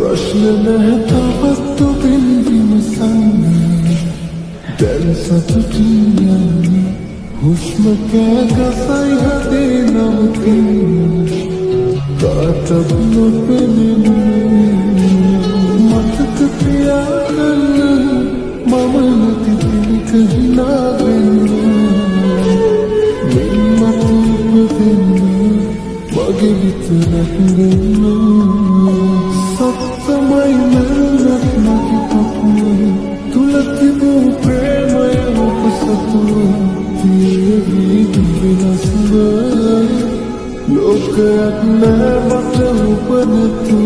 ප්‍රශ්න නැහැ තවත් ඔබෙන් විමසන්නේ දැන් සතුටින් යන්නේ හුස්ම කෑගසයි හදේ නවතින්නේ කාටත් නොපෙනෙන්නේ මතක තියාගන්න මම නැති දිනක හිනා වෙන්නේ මෙන්නට ඉපදෙන්නේ මගේ විතරක් නෙන්නේ සත්‍යමයි මරණත් මගේ පපුවේ තුල තිබූ ප්‍රේමය උපසතුව තියවි වෙනස්ව ලෝකයක් නැවට උපනතු